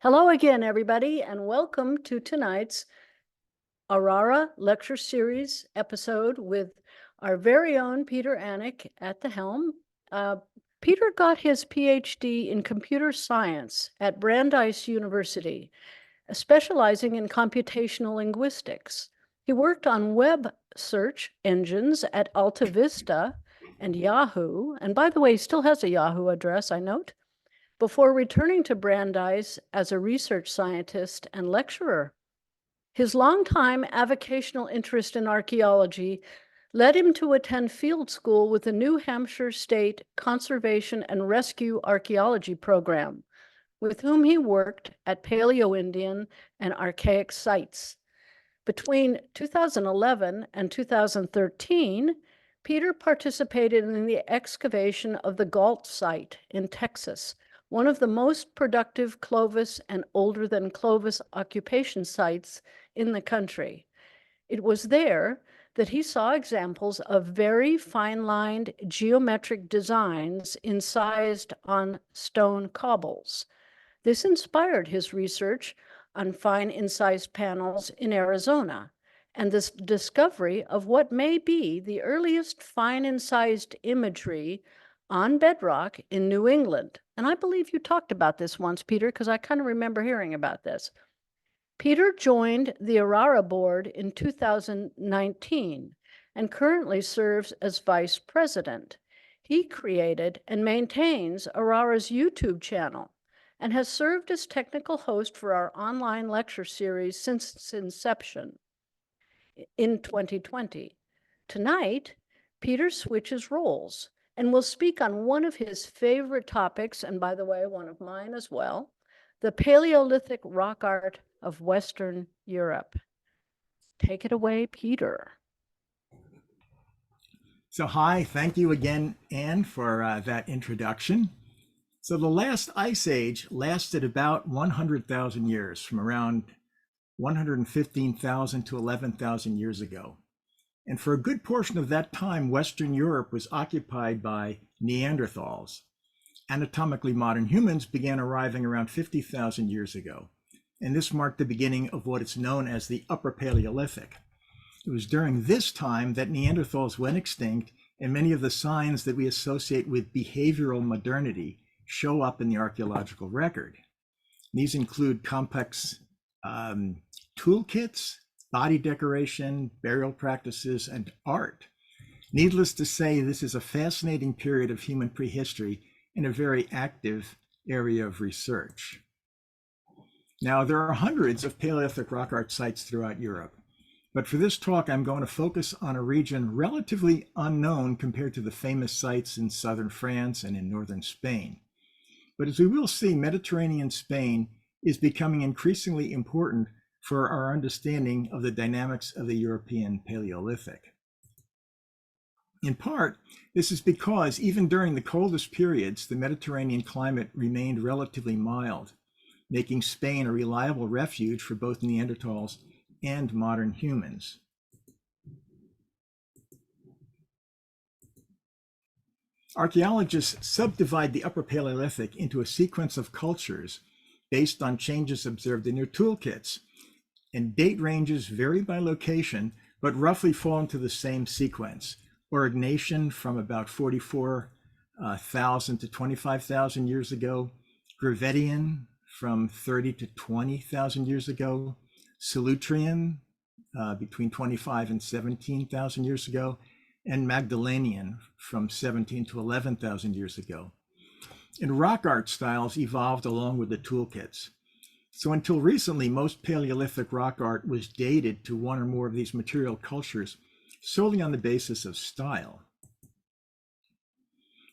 Hello again, everybody, and welcome to tonight's ARARA lecture series episode with our very own Peter Anick at the helm. Peter got his PhD in computer science at Brandeis University, specializing in computational linguistics. He worked on web search engines at Alta Vista and Yahoo, and by the way, he still has a Yahoo address, I note, before returning to Brandeis as a research scientist and lecturer. His longtime avocational interest in archaeology led him to attend field school with the New Hampshire State Conservation and Rescue Archaeology Program, with whom he worked at Paleo-Indian and archaic sites. Between 2011 and 2013, Peter participated in the excavation of the Galt site in Texas, one of the most productive Clovis and older than Clovis occupation sites in the country. It was there that he saw examples of very fine-lined geometric designs incised on stone cobbles. This inspired his research on fine incised panels in Arizona and the discovery of what may be the earliest fine incised imagery on bedrock in New England. And I believe you talked about this once, Peter, because I kind of remember hearing about this. Peter joined the ARARA board in 2019 and currently serves as vice president. He created and maintains ARARA's YouTube channel and has served as technical host for our online lecture series since its inception in 2020. Tonight, Peter switches roles and will speak on one of his favorite topics, and by the way, one of mine as well, the Paleolithic rock art of Western Europe. Take it away, Peter. So hi, thank you again, Anne, for that introduction. So the last ice age lasted about 100,000 years, from around 115,000 to 11,000 years ago. And for a good portion of that time, Western Europe was occupied by Neanderthals. Anatomically modern humans began arriving around 50,000 years ago. And this marked the beginning of what is known as the Upper Paleolithic. It was during this time that Neanderthals went extinct, and many of the signs that we associate with behavioral modernity show up in the archaeological record. These include complex toolkits, body decoration, burial practices, and art. Needless to say, this is a fascinating period of human prehistory and a very active area of research. Now, there are hundreds of Paleolithic rock art sites throughout Europe, but for this talk, I'm going to focus on a region relatively unknown compared to the famous sites in southern France and in northern Spain. But as we will see, Mediterranean Spain is becoming increasingly important for our understanding of the dynamics of the European Paleolithic. In part, this is because even during the coldest periods, the Mediterranean climate remained relatively mild, making Spain a reliable refuge for both Neanderthals and modern humans. Archaeologists subdivide the Upper Paleolithic into a sequence of cultures based on changes observed in their toolkits, and date ranges vary by location, but roughly fall into the same sequence. Aurignacian from about 44,000 to 25,000 years ago, Gravettian from 30 to 20,000 years ago, Solutrean between 25 and 17,000 years ago, and Magdalenian from 17 to 11,000 years ago. And rock art styles evolved along with the toolkits. So until recently, most Paleolithic rock art was dated to one or more of these material cultures solely on the basis of style.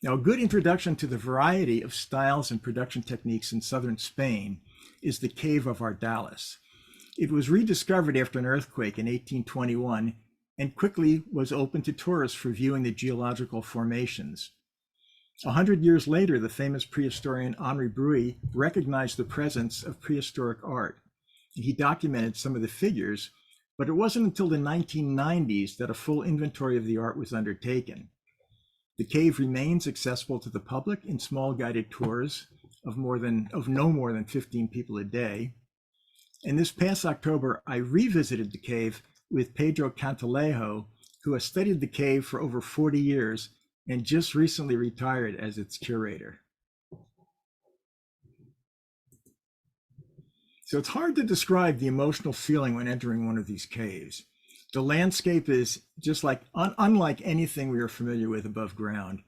Now, a good introduction to the variety of styles and production techniques in southern Spain is the Cave of Ardales. It was rediscovered after an earthquake in 1821 and quickly was open to tourists for viewing the geological formations. 100 years later, the famous prehistorian Henri Bruy recognized the presence of prehistoric art. He documented some of the figures, but it wasn't until the 1990s that a full inventory of the art was undertaken. The cave remains accessible to the public in small guided tours of no more than 15 people a day. And this past October, I revisited the cave with Pedro Cantalejo, who has studied the cave for over 40 years and just recently retired as its curator. So it's hard to describe the emotional feeling when entering one of these caves. The landscape is just unlike anything we are familiar with above ground.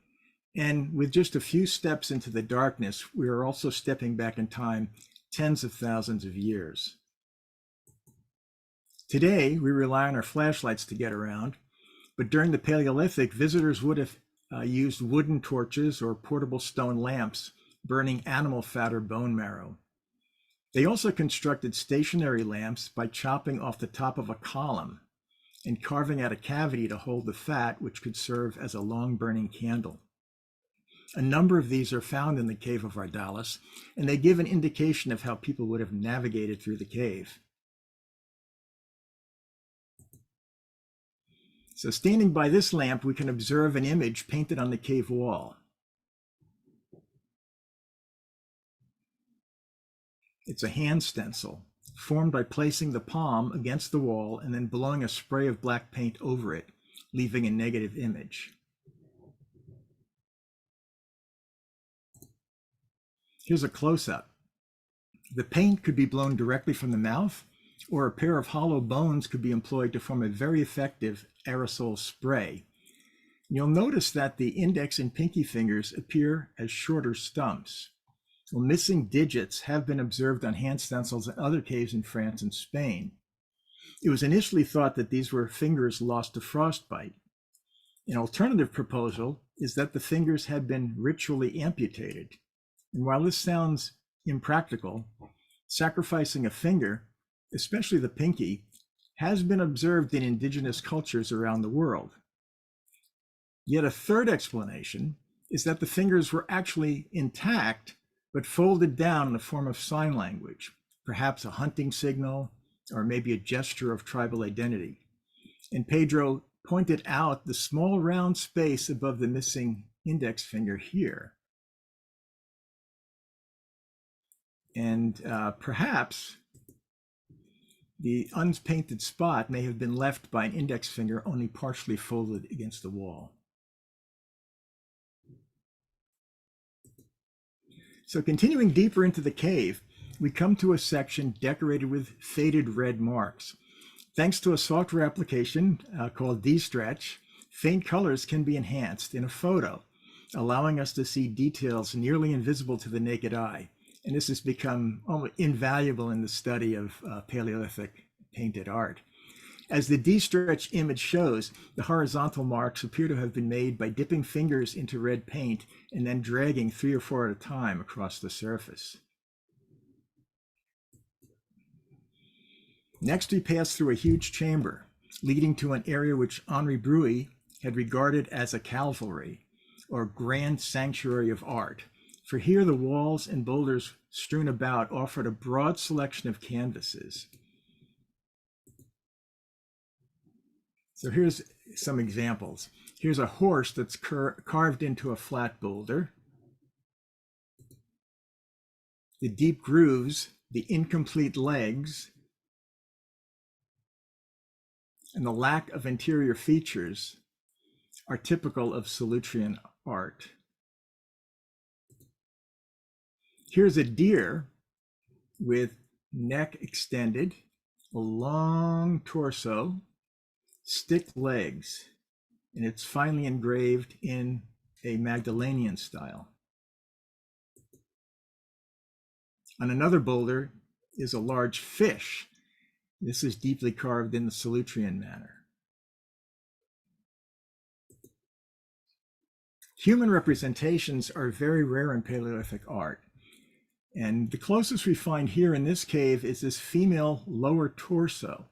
And with just a few steps into the darkness, we are also stepping back in time tens of thousands of years. Today, we rely on our flashlights to get around, but during the Paleolithic, visitors would have used wooden torches or portable stone lamps, burning animal fat or bone marrow. They also constructed stationary lamps by chopping off the top of a column and carving out a cavity to hold the fat, which could serve as a long burning candle. A number of these are found in the Cave of Ardales, and they give an indication of how people would have navigated through the cave. So standing by this lamp, we can observe an image painted on the cave wall. It's a hand stencil formed by placing the palm against the wall and then blowing a spray of black paint over it, leaving a negative image. Here's a close-up. The paint could be blown directly from the mouth, or a pair of hollow bones could be employed to form a very effective aerosol spray. You'll notice that the index and pinky fingers appear as shorter stumps. Well, missing digits have been observed on hand stencils in other caves in France and Spain. It was initially thought that these were fingers lost to frostbite. An alternative proposal is that the fingers had been ritually amputated. And while this sounds impractical, sacrificing a finger, especially the pinky, has been observed in indigenous cultures around the world. Yet a third explanation is that the fingers were actually intact, but folded down in the form of sign language, perhaps a hunting signal, or maybe a gesture of tribal identity. And Pedro pointed out the small round space above the missing index finger here. And perhaps the unpainted spot may have been left by an index finger only partially folded against the wall. So continuing deeper into the cave, we come to a section decorated with faded red marks. Thanks to a software application called D-Stretch, faint colors can be enhanced in a photo, allowing us to see details nearly invisible to the naked eye. And this has become almost invaluable in the study of Paleolithic painted art. As the D-Stretch image shows, the horizontal marks appear to have been made by dipping fingers into red paint and then dragging 3 or 4 at a time across the surface. Next, we pass through a huge chamber, leading to an area which Henri Bruy had regarded as a calvary, or grand sanctuary of art. For here, the walls and boulders strewn about offered a broad selection of canvases. So here's some examples. Here's a horse that's carved into a flat boulder. The deep grooves, the incomplete legs, and the lack of interior features are typical of Solutrean art. Here's a deer with neck extended, a long torso, stick legs, and it's finely engraved in a Magdalenian style. On another boulder is a large fish. This is deeply carved in the Solutrean manner. Human representations are very rare in Paleolithic art. And the closest we find here in this cave is this female lower torso,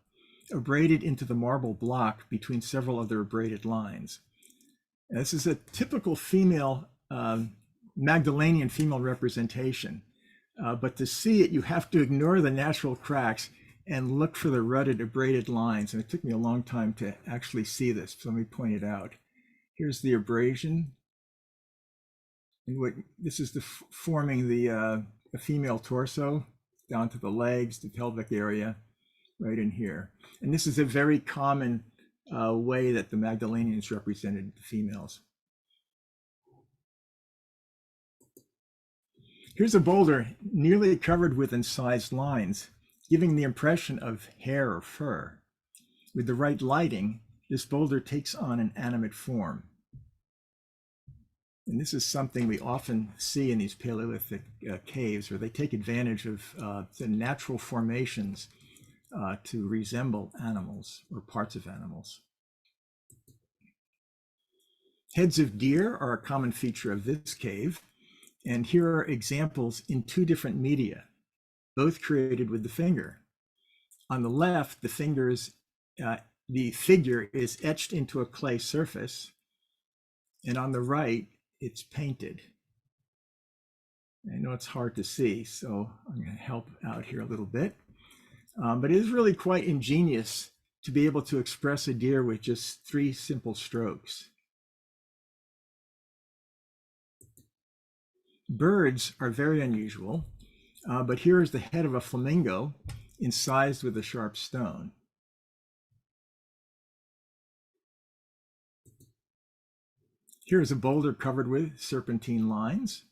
abraded into the marble block between several other abraded lines. And this is a typical female, Magdalenian female representation. But to see it, you have to ignore the natural cracks and look for the rutted abraded lines. And it took me a long time to actually see this, so let me point it out. Here's the abrasion This is forming the female torso down to the legs, the pelvic area, right in here. And this is a very common way that the Magdalenians represented the females. Here's a boulder nearly covered with incised lines, giving the impression of hair or fur. With the right lighting, this boulder takes on an animate form. And this is something we often see in these Paleolithic caves, where they take advantage of the natural formations to resemble animals or parts of animals. Heads of deer are a common feature of this cave. And here are examples in two different media, both created with the finger. On the left, the figure is etched into a clay surface, and on the right, it's painted. I know it's hard to see, so I'm going to help out here a little bit. But it is really quite ingenious to be able to express a deer with just 3 simple strokes. Birds are very unusual, but here is the head of a flamingo incised with a sharp stone. Here is a boulder covered with serpentine lines.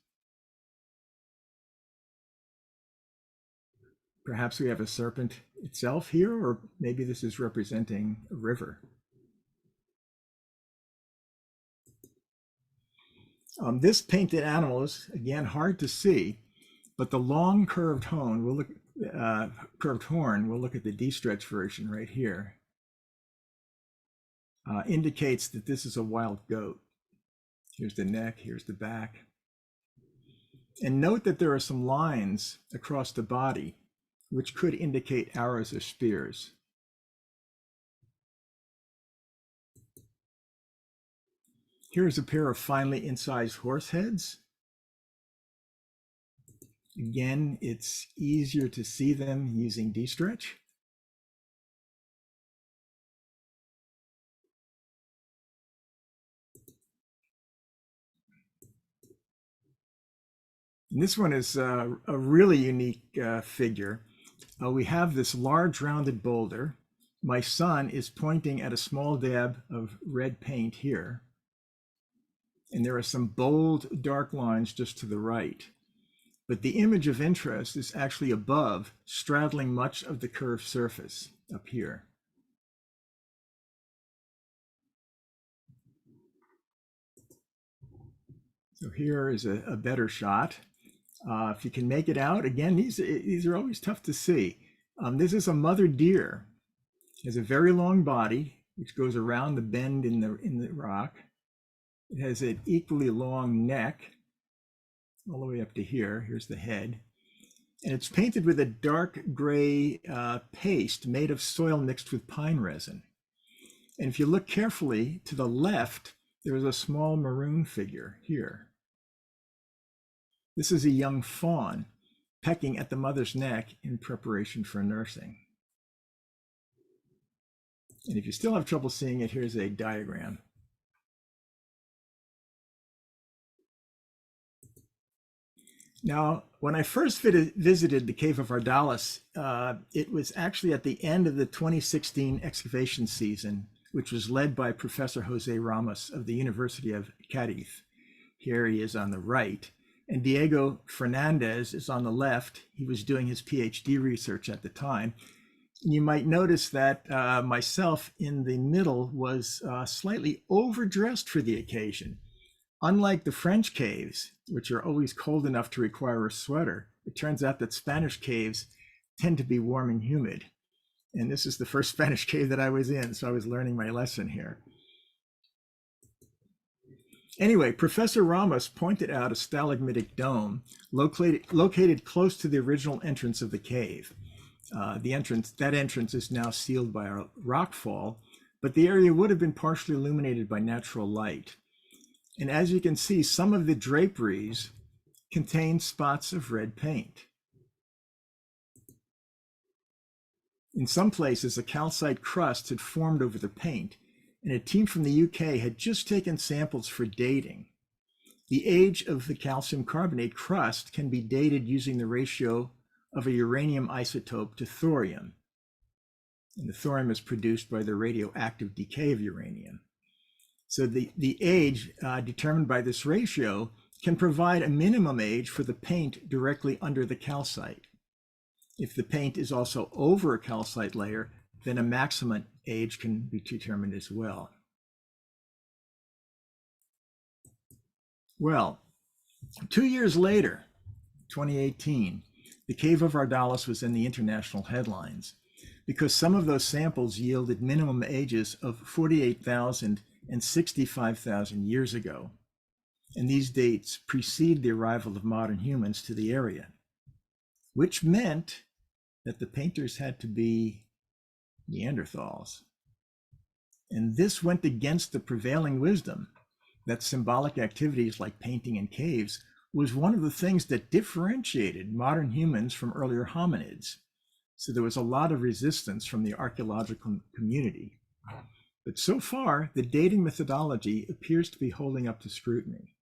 Perhaps we have a serpent itself here, or maybe this is representing a river. This painted animal is, again, hard to see, but the long curved horn, we'll look at the de-stretch version right here, indicates that this is a wild goat. Here's the neck, here's the back. And note that there are some lines across the body, which could indicate arrows or spears. Here's a pair of finely incised horse heads. Again, it's easier to see them using de-stretch. And this one is a really unique figure. We have this large rounded boulder. My son is pointing at a small dab of red paint here. And there are some bold, dark lines just to the right. But the image of interest is actually above, straddling much of the curved surface up here. So here is a better shot. If you can make it out, again, these are always tough to see. This is a mother deer. It has a very long body, which goes around the bend in the rock. It has an equally long neck, all the way up to here. Here's the head. And it's painted with a dark gray paste made of soil mixed with pine resin. And if you look carefully to the left, there is a small maroon figure here. This is a young fawn pecking at the mother's neck in preparation for nursing. And if you still have trouble seeing it, here's a diagram. Now, when I first visited the Cave of Ardales, it was actually at the end of the 2016 excavation season, which was led by Professor Jose Ramos of the University of Cadiz. Here he is on the right. And Diego Fernandez is on the left. He was doing his PhD research at the time. You might notice that myself in the middle was slightly overdressed for the occasion. Unlike the French caves, which are always cold enough to require a sweater, it turns out that Spanish caves tend to be warm and humid. And this is the first Spanish cave that I was in, so I was learning my lesson here. Anyway, Professor Ramos pointed out a stalagmitic dome located close to the original entrance of the cave. That entrance is now sealed by a rockfall, but the area would have been partially illuminated by natural light. And as you can see, some of the draperies contain spots of red paint. In some places, a calcite crust had formed over the paint, and a team from the UK had just taken samples for dating. The age of the calcium carbonate crust can be dated using the ratio of a uranium isotope to thorium. And the thorium is produced by the radioactive decay of uranium. So the age determined by this ratio can provide a minimum age for the paint directly under the calcite. If the paint is also over a calcite layer, then a maximum age can be determined as well. Well, 2 years later, 2018, the Cave of Ardales was in the international headlines because some of those samples yielded minimum ages of 48,000 and 65,000 years ago. And these dates precede the arrival of modern humans to the area, which meant that the painters had to be Neanderthals. And this went against the prevailing wisdom that symbolic activities like painting in caves was one of the things that differentiated modern humans from earlier hominids. So there was a lot of resistance from the archaeological community. But so far, the dating methodology appears to be holding up to scrutiny.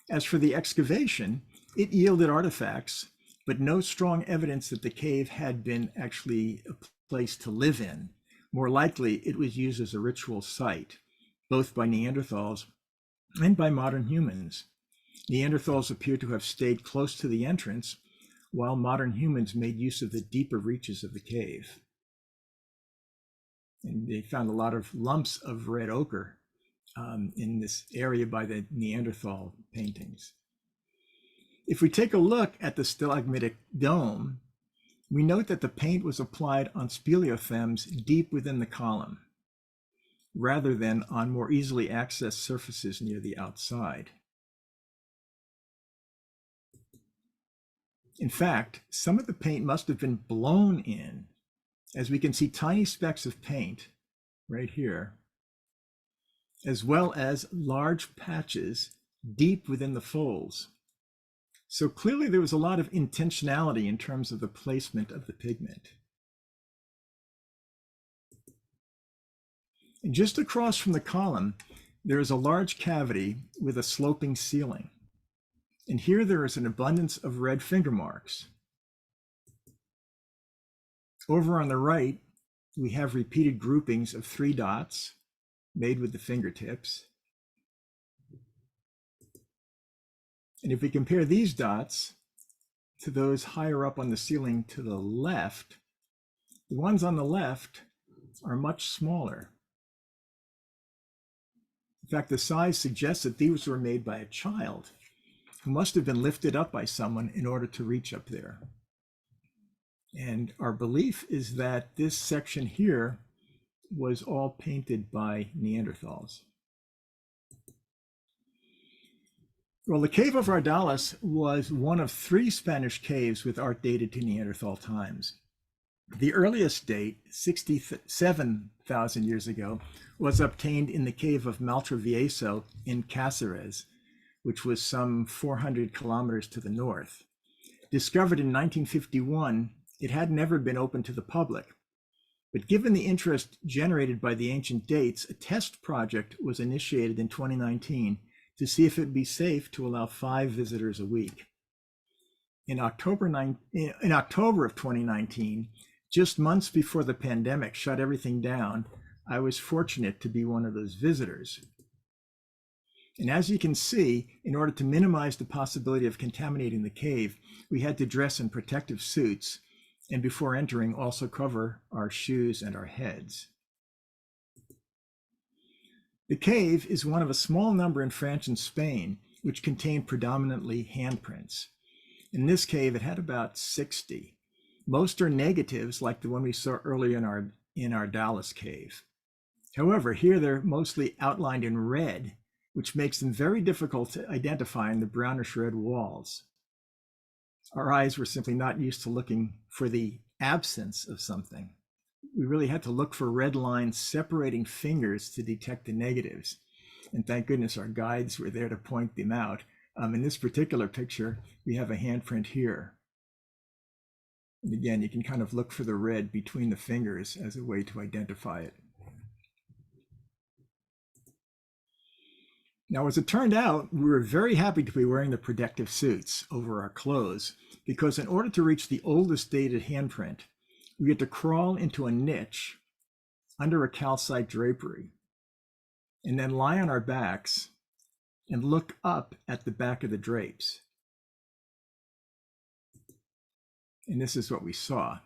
As for the excavation, it yielded artifacts, but no strong evidence that the cave had been actually a place to live in. More likely, it was used as a ritual site, both by Neanderthals and by modern humans. Neanderthals appear to have stayed close to the entrance, while modern humans made use of the deeper reaches of the cave. And they found a lot of lumps of red ochre in this area by the Neanderthal paintings. If we take a look at the stalagmitic dome, we note that the paint was applied on speleothems deep within the column, rather than on more easily accessed surfaces near the outside. In fact, some of the paint must have been blown in, as we can see tiny specks of paint right here, as well as large patches deep within the folds. So clearly there was a lot of intentionality in terms of the placement of the pigment. And just across from the column, there is a large cavity with a sloping ceiling. And here there is an abundance of red finger marks. Over on the right, we have repeated groupings of 3 dots made with the fingertips. And if we compare these dots to those higher up on the ceiling to the left, the ones on the left are much smaller. In fact, the size suggests that these were made by a child who must have been lifted up by someone in order to reach up there. And our belief is that this section here was all painted by Neanderthals. Well, the Cave of Ardales was one of 3 Spanish caves with art dated to Neanderthal times. The earliest date, 67,000 years ago, was obtained in the Cave of Maltravieso in Cáceres, which was some 400 kilometers to the north. Discovered in 1951, it had never been open to the public. But given the interest generated by the ancient dates, a test project was initiated in 2019 to see if it would be safe to allow 5 visitors a week. In October of 2019, just months before the pandemic shut everything down, I was fortunate to be one of those visitors. And as you can see, in order to minimize the possibility of contaminating the cave, we had to dress in protective suits, and before entering, also cover our shoes and our heads. The cave is one of a small number in France and Spain, which contain predominantly handprints. In this cave, it had about 60. Most are negatives, like the one we saw earlier in our Ardales cave. However, here they're mostly outlined in red, which makes them very difficult to identify in the brownish red walls. Our eyes were simply not used to looking for the absence of something. We really had to look for red lines separating fingers to detect the negatives. And thank goodness our guides were there to point them out. In this particular picture, we have a handprint here. And again, you can kind of look for the red between the fingers as a way to identify it. Now, as it turned out, we were very happy to be wearing the protective suits over our clothes because in order to reach the oldest dated handprint, we had to crawl into a niche under a calcite drapery and then lie on our backs and look up at the back of the drapes. And this is what we saw.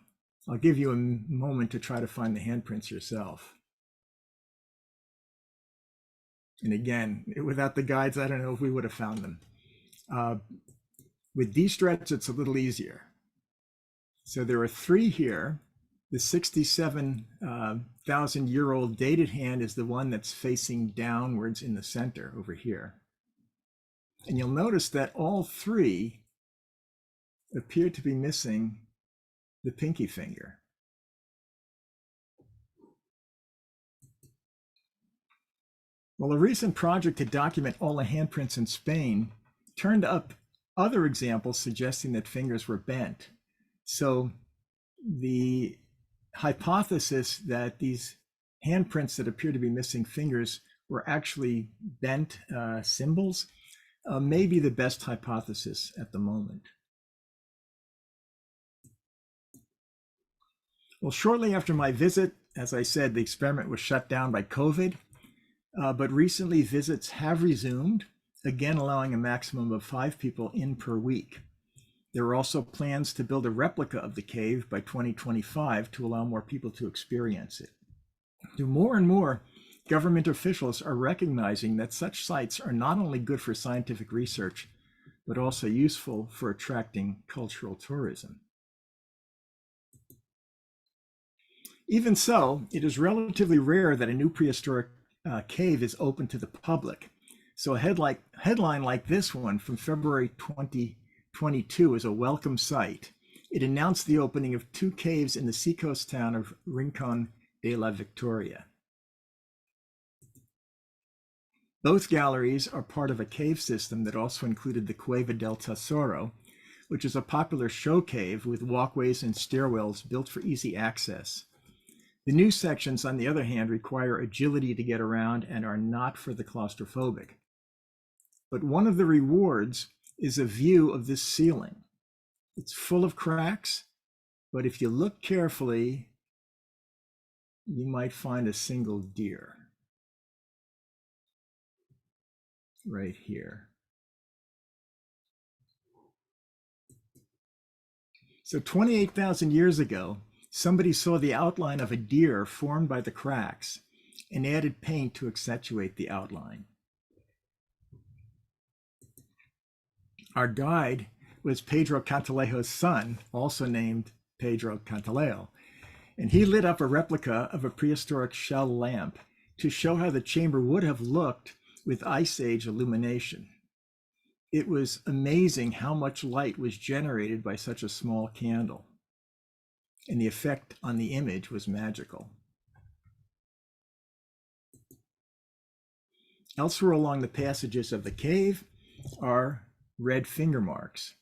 I'll give you a moment to try to find the handprints yourself. And again, without the guides, I don't know if we would have found them. With these threads, it's a little easier. So there are 3 here. The 67,000-year-old dated hand is the one that's facing downwards in the center over here. And you'll notice that all 3 appear to be missing the pinky finger. Well, a recent project to document all the handprints in Spain turned up other examples suggesting that fingers were bent. So the hypothesis that these handprints that appear to be missing fingers were actually bent symbols may be the best hypothesis at the moment. Well, shortly after my visit, as I said, the experiment was shut down by COVID, but recently visits have resumed, again allowing a maximum of 5 people in per week. There are also plans to build a replica of the cave by 2025 to allow more people to experience it. More and more, government officials are recognizing that such sites are not only good for scientific research, but also useful for attracting cultural tourism. Even so, it is relatively rare that a new prehistoric cave is open to the public. So a headline like this one from February 2022 is a welcome sight. It announced the opening of 2 caves in the seacoast town of Rincon de la Victoria. Both galleries are part of a cave system that also included the Cueva del Tesoro, which is a popular show cave with walkways and stairwells built for easy access. The new sections, on the other hand, require agility to get around and are not for the claustrophobic. But one of the rewards is a view of this ceiling. It's full of cracks, but if you look carefully, you might find a single deer right here. So 28,000 years ago, somebody saw the outline of a deer formed by the cracks and added paint to accentuate the outline. Our guide was Pedro Cantalejo's son, also named Pedro Cantaleo, and he lit up a replica of a prehistoric shell lamp to show how the chamber would have looked with Ice Age illumination. It was amazing how much light was generated by such a small candle, and the effect on the image was magical. Elsewhere along the passages of the cave are red finger marks,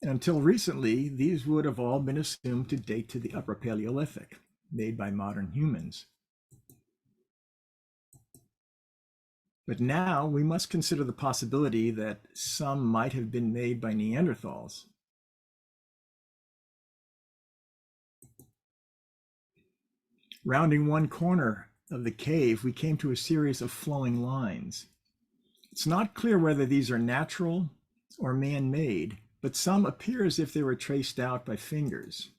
and until recently, these would have all been assumed to date to the Upper Paleolithic, made by modern humans. But now we must consider the possibility that some might have been made by Neanderthals. Rounding one corner of the cave, we came to a series of flowing lines. It's not clear whether these are natural or man-made, but some appear as if they were traced out by fingers.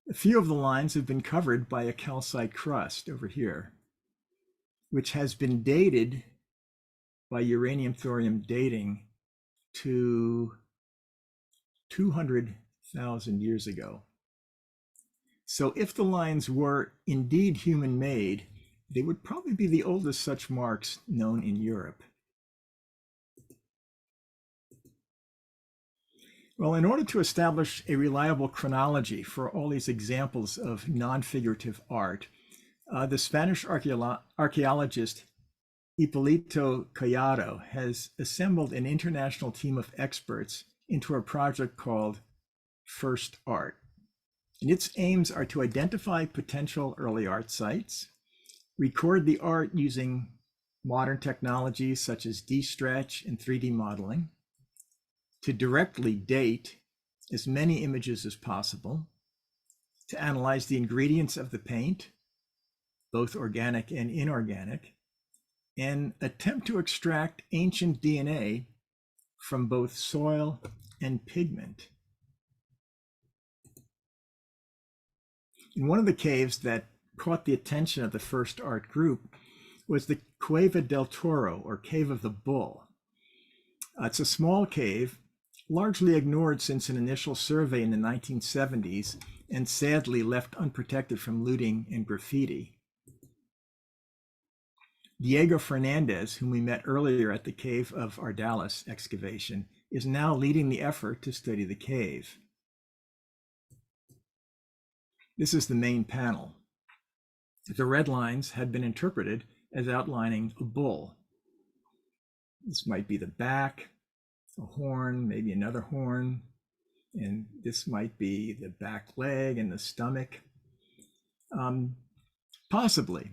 A few of the lines have been covered by a calcite crust over here, which has been dated by uranium-thorium dating to 200,000 years ago. So if the lines were indeed human-made, they would probably be the oldest such marks known in Europe. Well, in order to establish a reliable chronology for all these examples of non-figurative art, the Spanish archaeologist Hipólito Collado has assembled an international team of experts into a project called First Art. And its aims are to identify potential early art sites, record the art using modern technologies such as D-stretch and 3D modeling to directly date as many images as possible, to analyze the ingredients of the paint, both organic and inorganic, and attempt to extract ancient DNA from both soil and pigment. In one of the caves that caught the attention of the first art group was the Cueva del Toro, or Cave of the Bull. It's a small cave, largely ignored since an initial survey in the 1970s, and sadly left unprotected from looting and graffiti. Diego Fernandez, whom we met earlier at the Cave of Ardales excavation, is now leading the effort to study the cave. This is the main panel. The red lines had been interpreted as outlining a bull. This might be the back, a horn, maybe another horn, and this might be the back leg and the stomach. Possibly,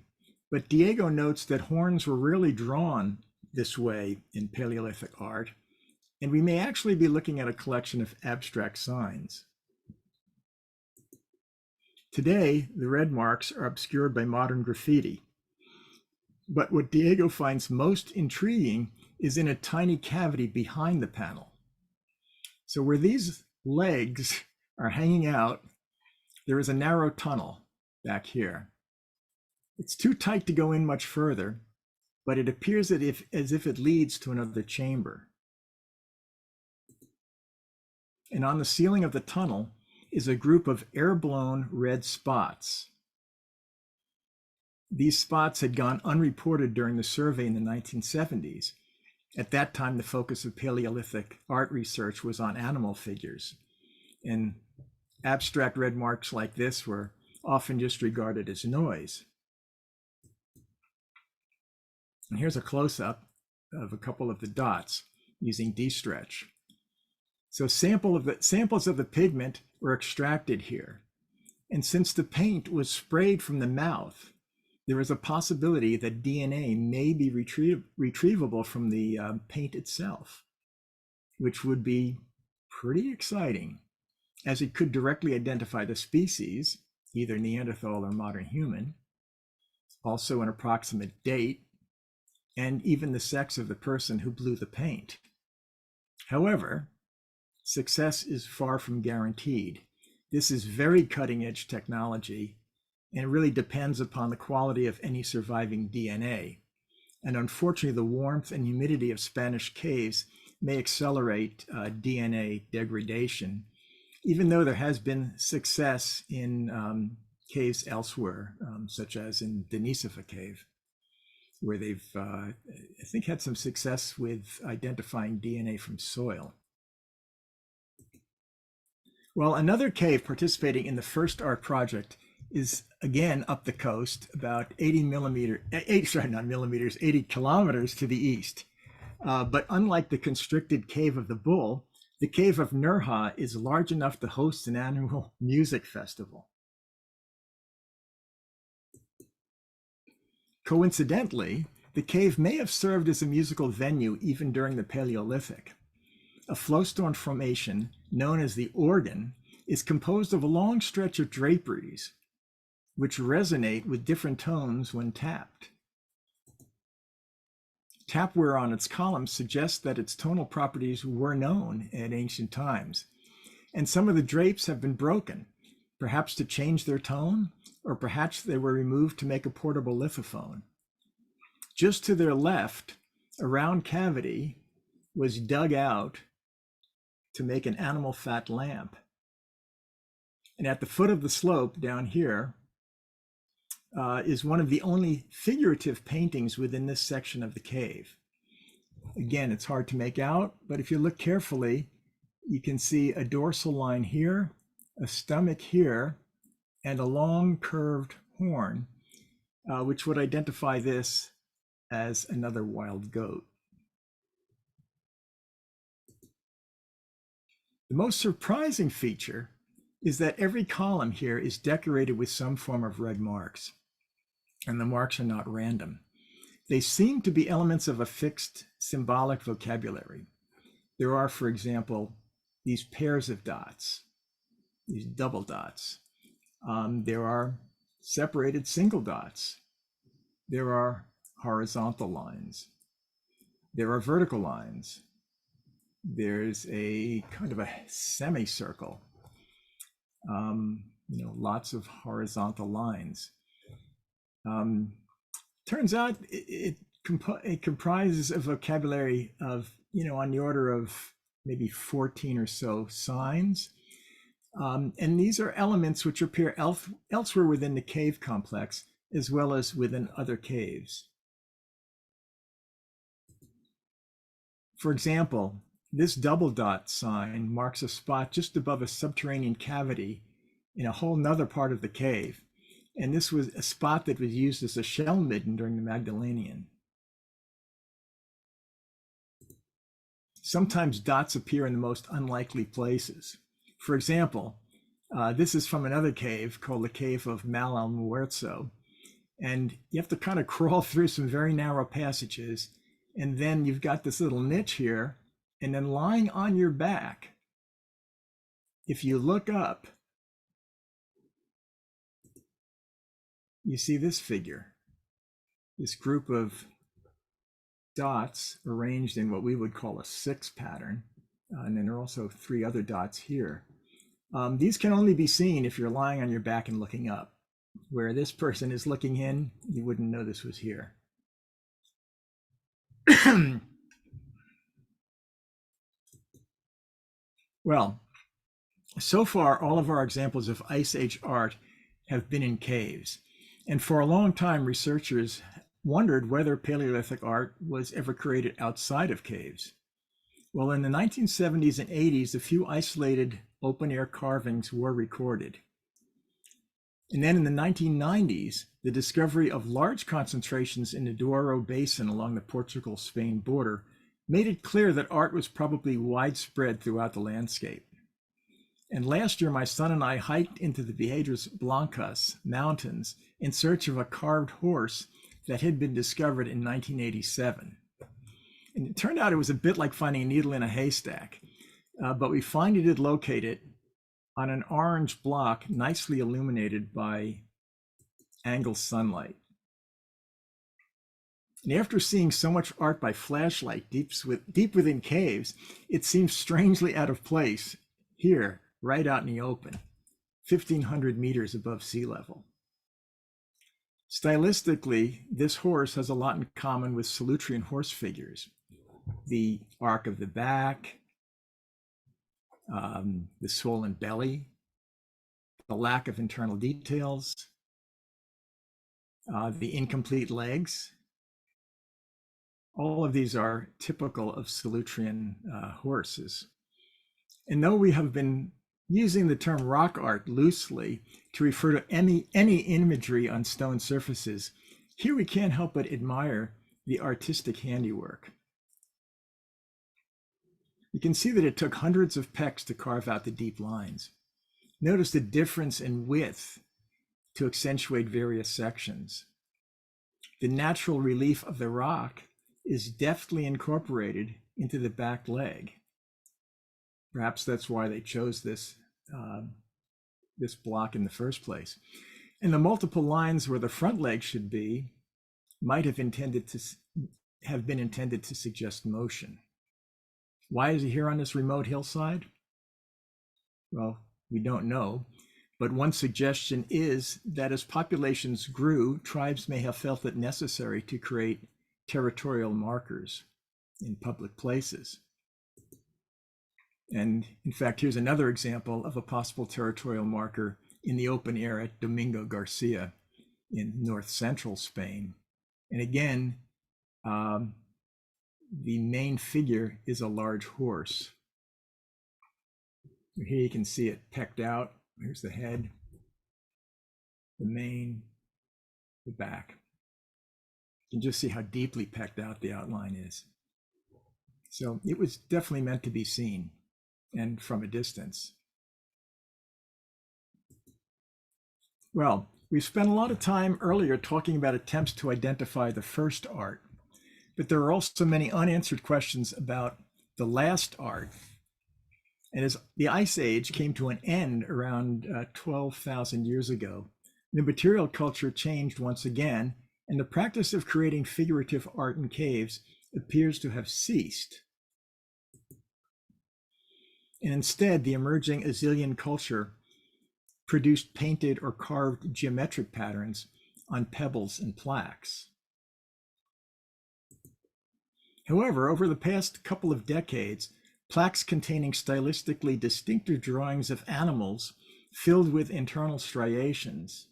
but Diego notes that horns were rarely drawn this way in Paleolithic art, and we may actually be looking at a collection of abstract signs. Today, the red marks are obscured by modern graffiti, but what Diego finds most intriguing is in a tiny cavity behind the panel. So where these legs are hanging out, there is a narrow tunnel back here. It's too tight to go in much further, but it appears as if it leads to another chamber. And on the ceiling of the tunnel is a group of air-blown red spots. These spots had gone unreported during the survey in the 1970s. At that time, the focus of Paleolithic art research was on animal figures, and abstract red marks like this were often just regarded as noise. And here's a close-up of a couple of the dots using D-stretch. So samples of the pigment were extracted here. And since the paint was sprayed from the mouth, there is a possibility that DNA may be retrievable from the paint itself, which would be pretty exciting, as it could directly identify the species, either Neanderthal or modern human, also an approximate date, and even the sex of the person who blew the paint. However, success is far from guaranteed. This is very cutting-edge technology, and it really depends upon the quality of any surviving DNA. And unfortunately, the warmth and humidity of Spanish caves may accelerate DNA degradation, even though there has been success in caves elsewhere, such as in Denisova Cave, where they've, I think, had some success with identifying DNA from soil. Well, another cave participating in the first art project is again up the coast, about 80 kilometers to the east. But unlike the constricted Cave of the Bull, the Cave of Nerja is large enough to host an annual music festival. Coincidentally, the cave may have served as a musical venue even during the Paleolithic. A flowstone formation known as the organ is composed of a long stretch of draperies which resonate with different tones when tapped. Tapware on its columns suggests that its tonal properties were known at ancient times, and some of the drapes have been broken, perhaps to change their tone, or perhaps they were removed to make a portable lithophone. Just to their left, a round cavity was dug out to make an animal fat lamp. And at the foot of the slope down here is one of the only figurative paintings within this section of the cave. Again, it's hard to make out, but if you look carefully, you can see a dorsal line here, a stomach here, and a long curved horn, which would identify this as another wild goat. The most surprising feature is that every column here is decorated with some form of red marks, and the marks are not random. They seem to be elements of a fixed symbolic vocabulary. There are, for example, these pairs of dots, these double dots. There are separated single dots. There are horizontal lines. There are vertical lines. There's a kind of a semicircle. Lots of horizontal lines. Turns out it comprises a vocabulary of, on the order of maybe 14 or so signs. And these are elements which appear elsewhere within the cave complex, as well as within other caves. For example, this double dot sign marks a spot just above a subterranean cavity in a whole nother part of the cave. And this was a spot that was used as a shell midden during the Magdalenian. Sometimes dots appear in the most unlikely places. For example, this is from another cave called the Cave of Malalmuerzo. And you have to kind of crawl through some very narrow passages. And then you've got this little niche here. And then lying on your back, if you look up, you see this figure, this group of dots arranged in what we would call a 6 pattern. And then there are also 3 other dots here. These can only be seen if you're lying on your back and looking up. Where this person is looking in, you wouldn't know this was here. Well, so far, all of our examples of Ice Age art have been in caves. And for a long time, researchers wondered whether Paleolithic art was ever created outside of caves. Well, in the 1970s and 80s, a few isolated open-air carvings were recorded. And then in the 1990s, the discovery of large concentrations in the Douro Basin along the Portugal-Spain border made it clear that art was probably widespread throughout the landscape. And last year, my son and I hiked into the Piedras Blancas mountains in search of a carved horse that had been discovered in 1987. And it turned out it was a bit like finding a needle in a haystack, but we finally did locate it on an orange block nicely illuminated by angled sunlight. And after seeing so much art by flashlight deep within caves, it seems strangely out of place here, right out in the open, 1,500 meters above sea level. Stylistically, this horse has a lot in common with Solutrean horse figures. The arc of the back, the swollen belly, the lack of internal details, the incomplete legs. All of these are typical of Solutrean horses. And though we have been using the term rock art loosely to refer to any imagery on stone surfaces, here we can't help but admire the artistic handiwork. You can see that it took hundreds of pecks to carve out the deep lines. Notice the difference in width to accentuate various sections. The natural relief of the rock is deftly incorporated into the back leg. Perhaps that's why they chose this block in the first place. And the multiple lines where the front leg should be might have been intended to suggest motion. Why is he here on this remote hillside? Well, we don't know, but one suggestion is that as populations grew, tribes may have felt it necessary to create territorial markers in public places. And in fact, here's another example of a possible territorial marker in the open air at Domingo Garcia in north central Spain. And again, the main figure is a large horse. Here you can see it pecked out. Here's the head, the mane, the back. You can just see how deeply pecked out the outline is. So it was definitely meant to be seen, and from a distance. Well, We spent a lot of time earlier talking about attempts to identify the first art, but there are also many unanswered questions about the last art. And as the Ice Age came to an end around 12,000 years ago, the material culture changed once again, and the practice of creating figurative art in caves appears to have ceased. And instead, the emerging Azilian culture produced painted or carved geometric patterns on pebbles and plaques. However, over the past couple of decades, plaques containing stylistically distinctive drawings of animals filled with internal striations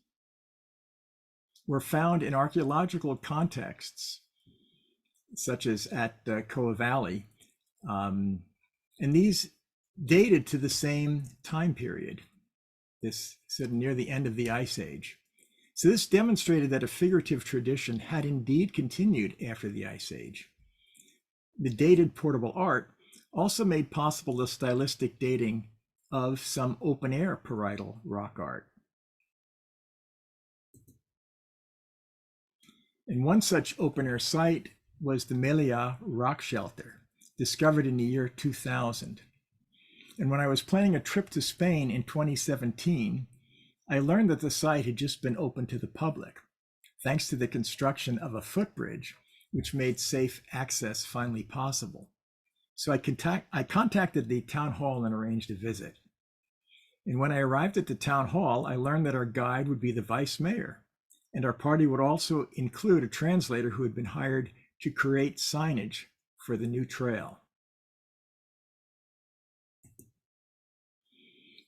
were found in archaeological contexts, such as at Koa Valley, and these dated to the same time period, this sort of near the end of the Ice Age. So this demonstrated that a figurative tradition had indeed continued after the Ice Age. The dated portable art also made possible the stylistic dating of some open-air parietal rock art. And one such open-air site was the Melia rock shelter, discovered in the year 2000. And when I was planning a trip to Spain in 2017, I learned that the site had just been opened to the public, thanks to the construction of a footbridge, which made safe access finally possible. So I contacted the town hall and arranged a visit. And when I arrived at the town hall, I learned that our guide would be the vice mayor, and our party would also include a translator who had been hired to create signage for the new trail.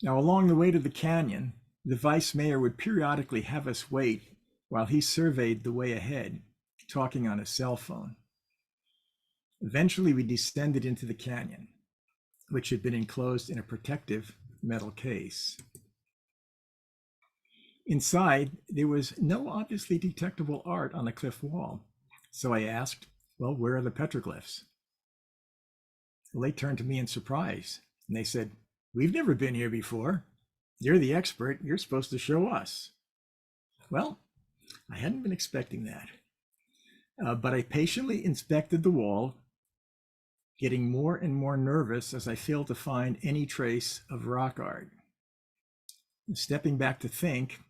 Now, along the way to the canyon, the vice mayor would periodically have us wait while he surveyed the way ahead, talking on his cell phone. Eventually, we descended into the canyon, which had been enclosed in a protective metal case. Inside, there was no obviously detectable art on the cliff wall. So I asked, well, where are the petroglyphs? Well, they turned to me in surprise, and they said, we've never been here before. You're the expert. You're supposed to show us. Well, I hadn't been expecting that. But I patiently inspected the wall, getting more and more nervous as I failed to find any trace of rock art. Stepping back to think,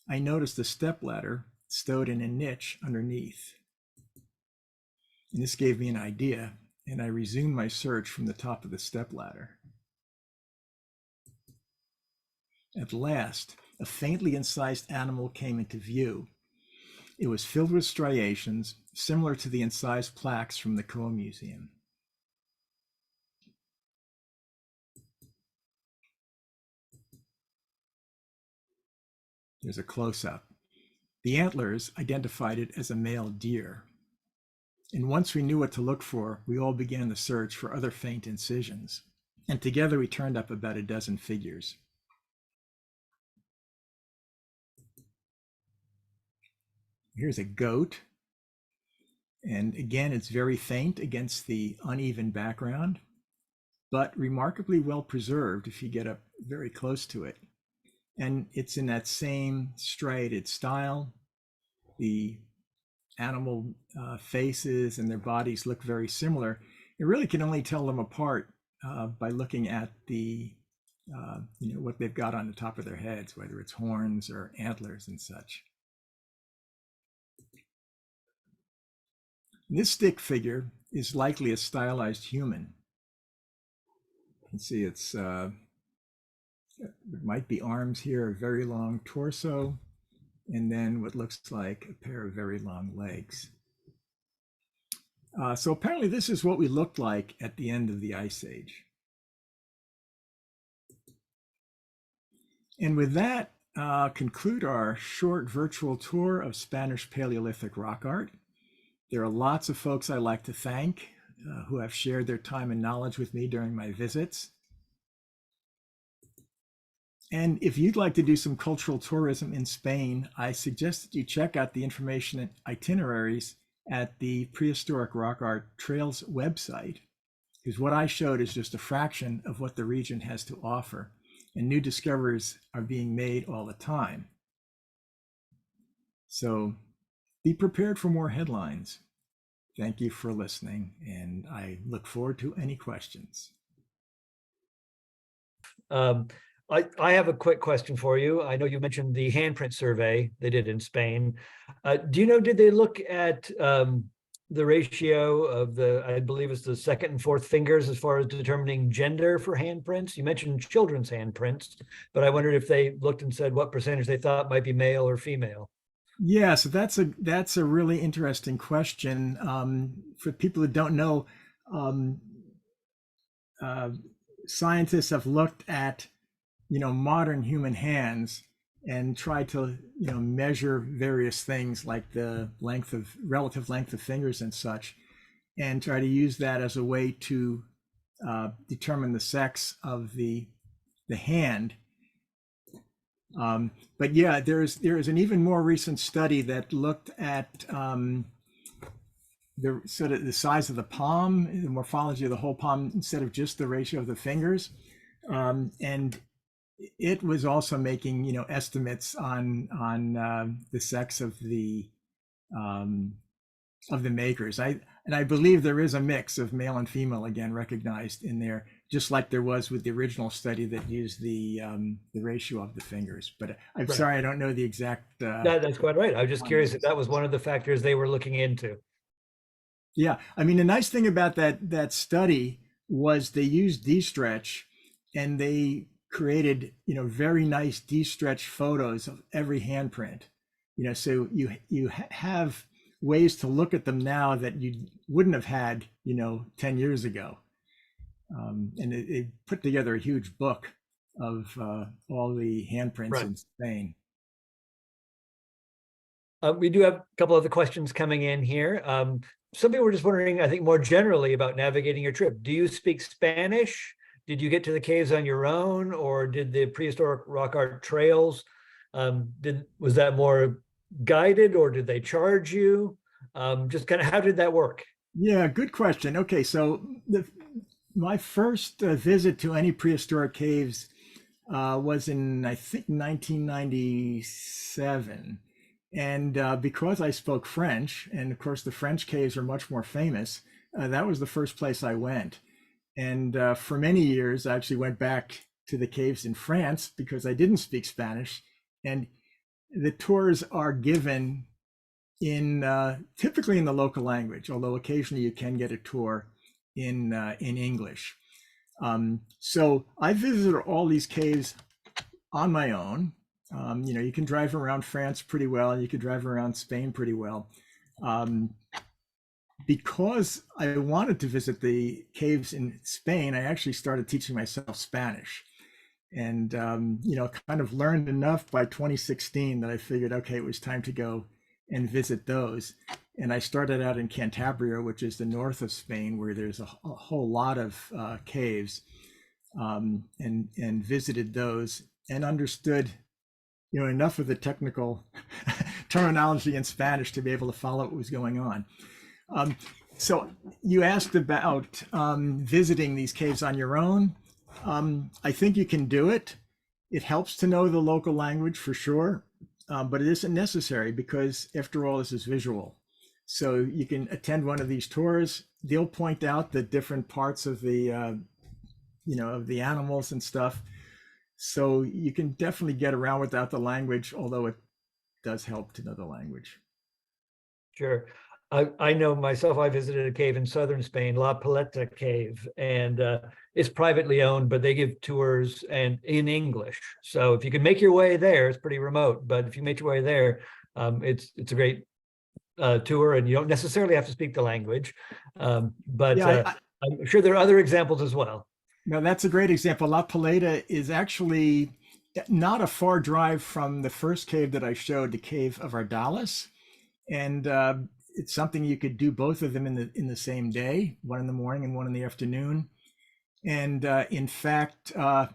I noticed a stepladder stowed in a niche underneath. And this gave me an idea, and I resumed my search from the top of the stepladder. At last, a faintly incised animal came into view. It was filled with striations, similar to the incised plaques from the Koa Museum. There's a close-up. The antlers identified it as a male deer. And once we knew what to look for, we all began the search for other faint incisions. And together we turned up about a dozen figures. Here's a goat. And again, it's very faint against the uneven background, but remarkably well preserved if you get up very close to it. And it's in that same striated style. The animal faces and their bodies look very similar. You really can only tell them apart by looking at the, what they've got on the top of their heads, whether it's horns or antlers and such. This stick figure is likely a stylized human. You can see it's there might be arms here, a very long torso, and then what looks like a pair of very long legs. So apparently this is what we looked like at the end of the Ice Age. And with that, conclude our short virtual tour of Spanish Paleolithic rock art. There are lots of folks I'd like to thank who have shared their time and knowledge with me during my visits. And if you'd like to do some cultural tourism in Spain, I suggest that you check out the information and itineraries at the Prehistoric Rock Art Trails website, because what I showed is just a fraction of what the region has to offer, and new discoveries are being made all the time. So be prepared for more headlines. Thank you for listening, and I look forward to any questions. I have a quick question for you. I know you mentioned the handprint survey they did in Spain. Do you know, did they look at the ratio of I believe it's the second and fourth fingers as far as determining gender for handprints? You mentioned children's handprints, but I wondered if they looked and said what percentage they thought might be male or female. Yeah, so that's a really interesting question. For people who don't know, scientists have looked at modern human hands and tried to measure various things like the relative length of fingers and such, and try to use that as a way to determine the sex of the hand. But yeah, there is an even more recent study that looked at the sort of the size of the palm, the morphology of the whole palm instead of just the ratio of the fingers, and it was also making estimates on the sex of the makers. I believe there is a mix of male and female again recognized in there, just like there was with the original study that used the ratio of the fingers. But I'm Right. sorry, I don't know the exact. That's quite right. I was just curious if that was one of the factors they were looking into. Yeah, I mean, the nice thing about that study was they used D-Stretch, and they created very nice D-Stretch photos of every handprint. So you have ways to look at them now that you wouldn't have had 10 years ago. And it put together a huge book of all the handprints Right. in Spain. We do have a couple other questions coming in here. Some people were just wondering, I think more generally about navigating your trip. Do you speak Spanish? Did you get to the caves on your own, or did the prehistoric rock art trails, was that more guided, or did they charge you? Just kind of, how did that work? Yeah, good question. Okay, so my first visit to any prehistoric caves was in, I think, 1997. And because I spoke French, and of course the French caves are much more famous, that was the first place I went. And for many years, I actually went back to the caves in France because I didn't speak Spanish. And the tours are given in typically in the local language, although occasionally you can get a tour in English. So I visited all these caves on my own. You can drive around France pretty well, and you can drive around Spain pretty well. Because I wanted to visit the caves in Spain, I actually started teaching myself Spanish, and kind of learned enough by 2016 that I figured, okay, it was time to go and visit those. And I started out in Cantabria, which is the north of Spain, where there's a whole lot of caves, and visited those and understood enough of the technical terminology in Spanish to be able to follow what was going on. So you asked about visiting these caves on your own. I think you can do it. It helps to know the local language for sure, but it isn't necessary because, after all, this is visual. So you can attend one of these tours. They'll point out the different parts of the, of the animals and stuff. So you can definitely get around without the language, although it does help to know the language. Sure. I know myself, I visited a cave in southern Spain, La Paleta Cave, and it's privately owned, but they give tours and in English. So if you can make your way there, it's pretty remote, but if you make your way there, it's a great tour, and you don't necessarily have to speak the language. But yeah, I'm sure there are other examples as well. No, that's a great example. La Paleta is actually not a far drive from the first cave that I showed, the Cave of Ardales. And it's something you could do both of them in the same day, one in the morning and one in the afternoon. And in fact, the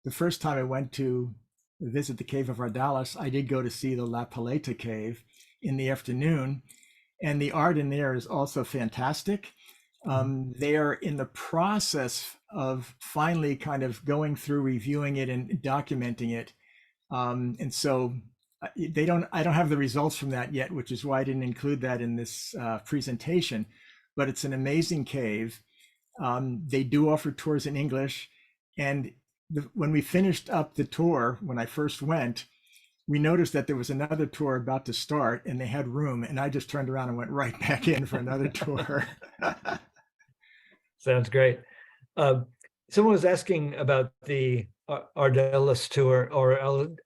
first time I went to visit the Cave of Ardales, I did go to see the La Paleta Cave in the afternoon. And the art in there is also fantastic. They are in the process of finally kind of going through, reviewing it and documenting it. And so I don't have the results from that yet, which is why I didn't include that in this presentation, but it's an amazing cave. They do offer tours in English. And when we finished up the tour, when I first went, we noticed that there was another tour about to start and they had room. And I just turned around and went right back in for another tour. Sounds great. Someone was asking about the Ardales tour or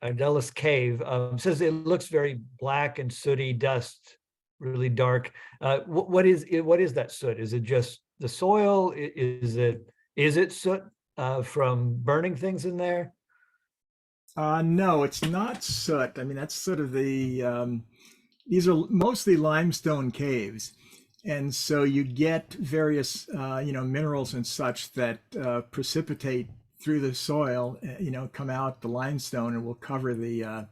Ardales cave. Says it looks very black and sooty dust, really dark. What is that soot? Is it just the soil? Is it soot from burning things in there? No, it's not soot. I mean, that's sort of the, these are mostly limestone caves. And so you get various, minerals and such that precipitate through the soil, come out the limestone and will cover the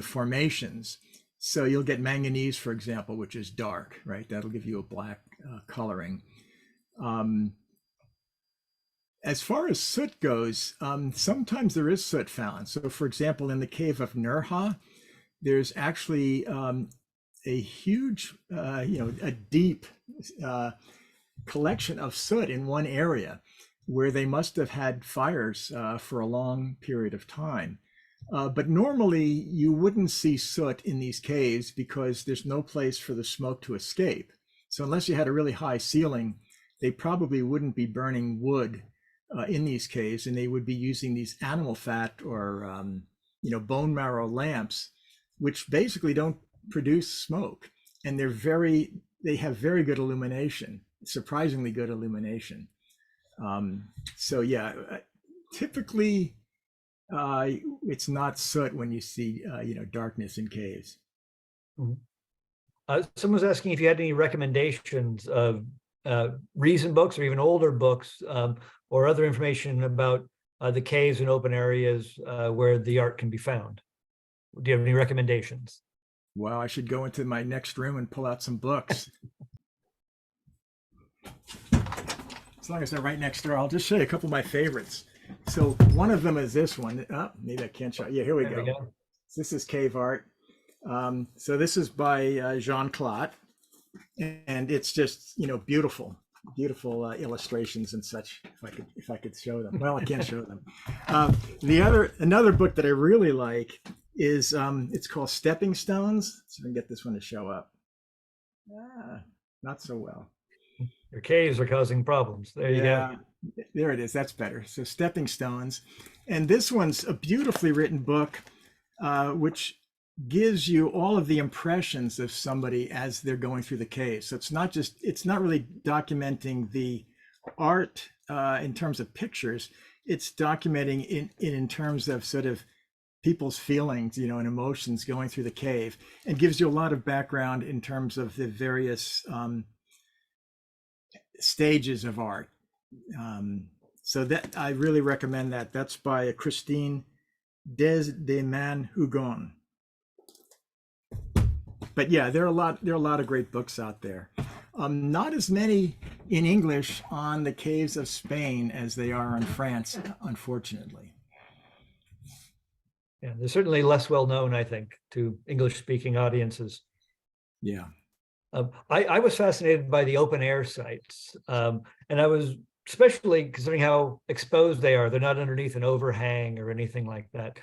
formations. So you'll get manganese, for example, which is dark, right? That'll give you a black coloring. As far as soot goes, sometimes there is soot found. So, for example, in the cave of Nerja, there's actually a huge, a deep collection of soot in one area where they must have had fires for a long period of time. But normally you wouldn't see soot in these caves because there's no place for the smoke to escape. So unless you had a really high ceiling, they probably wouldn't be burning wood in these caves, and they would be using these animal fat or bone marrow lamps, which basically don't produce smoke, and they have very good illumination, surprisingly good illumination. So yeah, typically it's not soot when you see darkness in caves. Someone's asking if you had any recommendations of recent books or even older books or other information about the caves and open areas where the art can be found. Do you have any recommendations? Well, I should go into my next room and pull out some books. As long as they're right next door, I'll just show you a couple of my favorites. So one of them is this one. Oh, maybe I can't show. Yeah, here we go. This is cave art. So this is by Jean Claude, and it's just beautiful illustrations and such. If I could show them. Well, I can't show them. Another book that I really like is it's called Stepping Stones. So I can get this one to show up. Not so well. Your caves are causing problems. There you go. There it is. That's better. So Stepping Stones, and this one's a beautifully written book, which gives you all of the impressions of somebody as they're going through the cave. So it's not really documenting the art in terms of pictures. It's documenting it in terms of sort of people's feelings, and emotions going through the cave, and gives you a lot of background in terms of the various stages of art. So that I really recommend that. That's by Christine Des-Hugon. But yeah, there are a lot of great books out there. Not as many in English on the caves of Spain as they are in France, unfortunately. Yeah, they're certainly less well known, I think, to English-speaking audiences. Yeah. I was fascinated by the open air sites, and I was especially considering how exposed they are. They're not underneath an overhang or anything like that.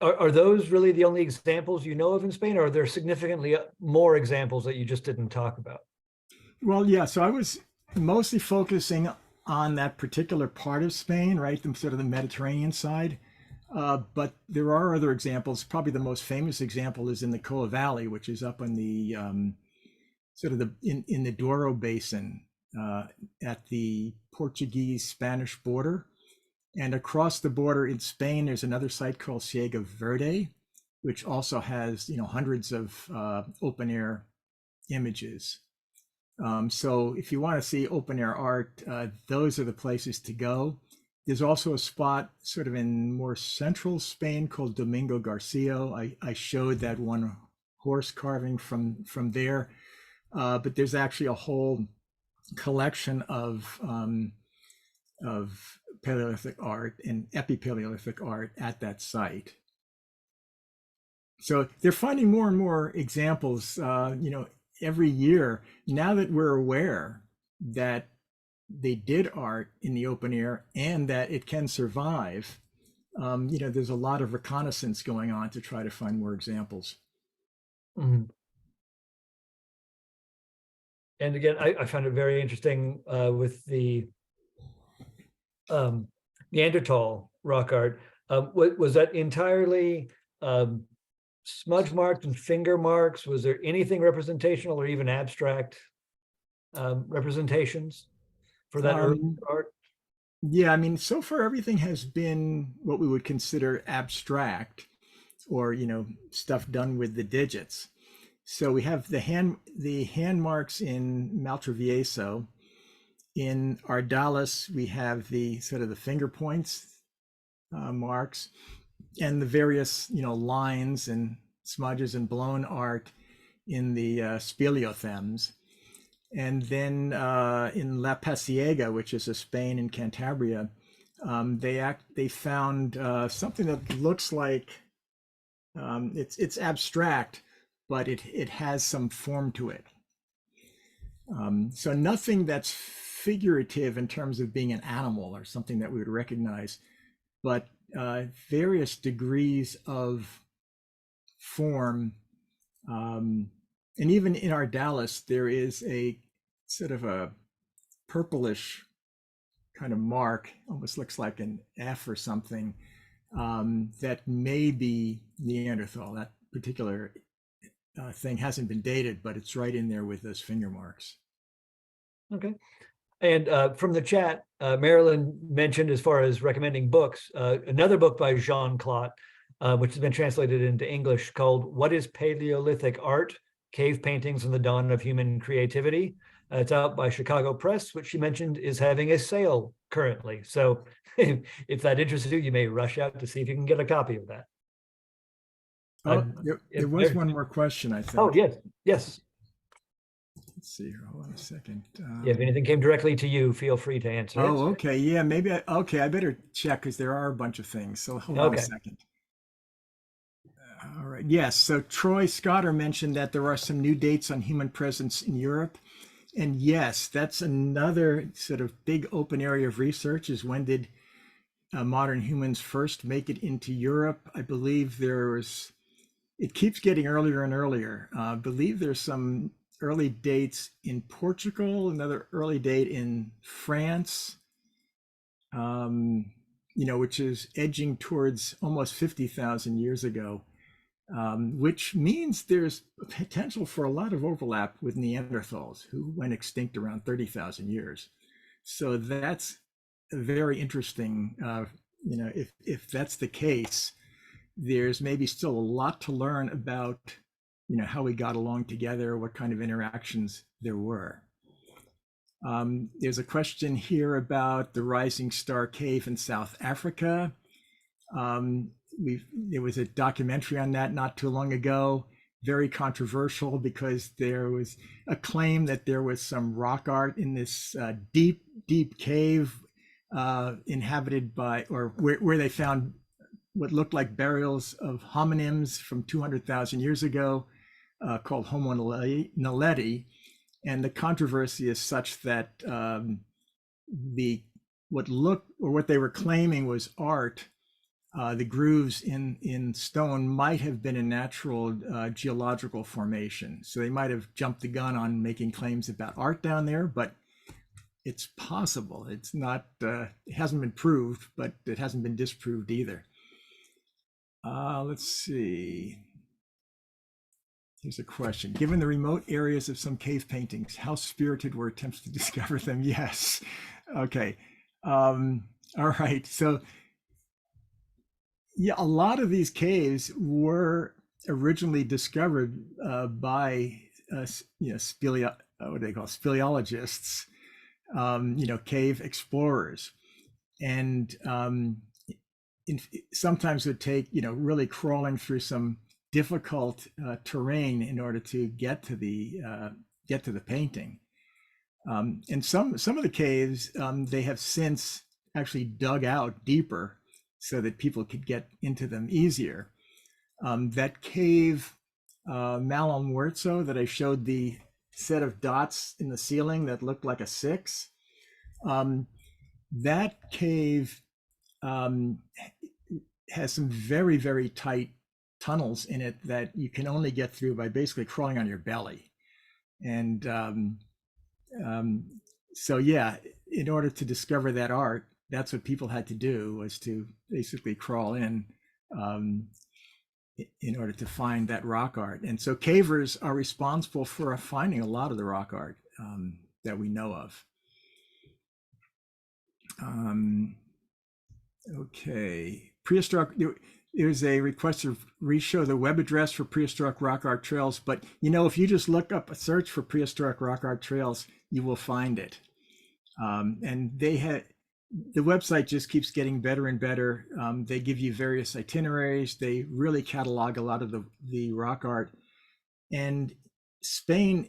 Are those really the only examples you know of in Spain, or are there significantly more examples that you just didn't talk about? Well, yeah, so I was mostly focusing on that particular part of Spain, right, sort of the Mediterranean side. But there are other examples. Probably the most famous example is in the Coa Valley, which is up on the in the Douro Basin at the Portuguese-Spanish border. And across the border in Spain, there's another site called Ciega Verde, which also has hundreds of open air images. So if you want to see open air art, those are the places to go. There's also a spot sort of in more central Spain called Domingo Garcia. I showed that one horse carving from there, but there's actually a whole collection of Paleolithic art and Epipaleolithic art at that site. So they're finding more and more examples, every year, now that we're aware that they did art in the open air and that it can survive. There's a lot of reconnaissance going on to try to find more examples. Mhm. And again, I found it very interesting with the Neanderthal rock art. Was that entirely smudge marks and finger marks? Was there anything representational or even abstract representations for that early art? Yeah, I mean, so far everything has been what we would consider abstract, or stuff done with the digits. So we have the hand marks in Maltravieso. In Ardales, we have the sort of the finger points marks, and the various lines and smudges and blown art in the speleothems. And then in La Pasiega, which is a Spain and Cantabria, they found something that looks like it's abstract, but it has some form to it. So nothing that's figurative in terms of being an animal or something that we would recognize, but various degrees of form. And even in Ardales, there is a sort of a purplish kind of mark, almost looks like an F or something, that may be Neanderthal. That particular thing hasn't been dated, but it's right in there with those finger marks. Okay. And from the chat, Marilyn mentioned, as far as recommending books, another book by Jean Clot, which has been translated into English, called "What is Paleolithic Art? Cave Paintings and the Dawn of Human Creativity." It's out by Chicago Press, which she mentioned is having a sale currently. So if that interests you, you may rush out to see if you can get a copy of that. There was one more question, I think. Oh, yes. Let's see here. Hold on a second. Yeah, if anything came directly to you, feel free to answer it. Oh, okay. Yeah, maybe. I better check, because there are a bunch of things. So hold on a second. All right. Yes. So Troy Scotter mentioned that there are some new dates on human presence in Europe. And yes, that's another sort of big open area of research, is when did modern humans first make it into Europe? I believe it keeps getting earlier and earlier. I believe there's some early dates in Portugal, another early date in France, which is edging towards almost 50,000 years ago, which means there's potential for a lot of overlap with Neanderthals, who went extinct around 30,000 years. So that's very interesting. If that's the case, there's maybe still a lot to learn about how we got along together, what kind of interactions there were. There's a question here about the Rising Star Cave in South Africa. There was a documentary on that not too long ago, very controversial, because there was a claim that there was some rock art in this deep cave inhabited by, or where they found what looked like burials of hominins from 200,000 years ago, called Homo naledi. And the controversy is such that what they were claiming was art, the grooves in stone, might have been a natural geological formation. So they might have jumped the gun on making claims about art down there, but it's possible. It's not, it hasn't been proved, but it hasn't been disproved either. Let's see. Here's a question. Given the remote areas of some cave paintings, how spirited were attempts to discover them? Yes. Okay. All right. So yeah, a lot of these caves were originally discovered by speleologists, cave explorers, and sometimes it would take really crawling through some difficult terrain in order to get to the painting. And some of the caves, they have since actually dug out deeper so that people could get into them easier. That cave, Malalmuerzo, that I showed the set of dots in the ceiling that looked like a 6, that cave has some very, very tight tunnels in it that you can only get through by basically crawling on your belly. And so, yeah, in order to discover that art, that's what people had to do, was to basically crawl in order to find that rock art. And so cavers are responsible for finding a lot of the rock art that we know of. Okay, prehistoric. There's a request to re-show the web address for prehistoric rock art trails, but if you just look up a search for prehistoric rock art trails, you will find it. And the website just keeps getting better and better. They give you various itineraries. They really catalog a lot of the rock art. And Spain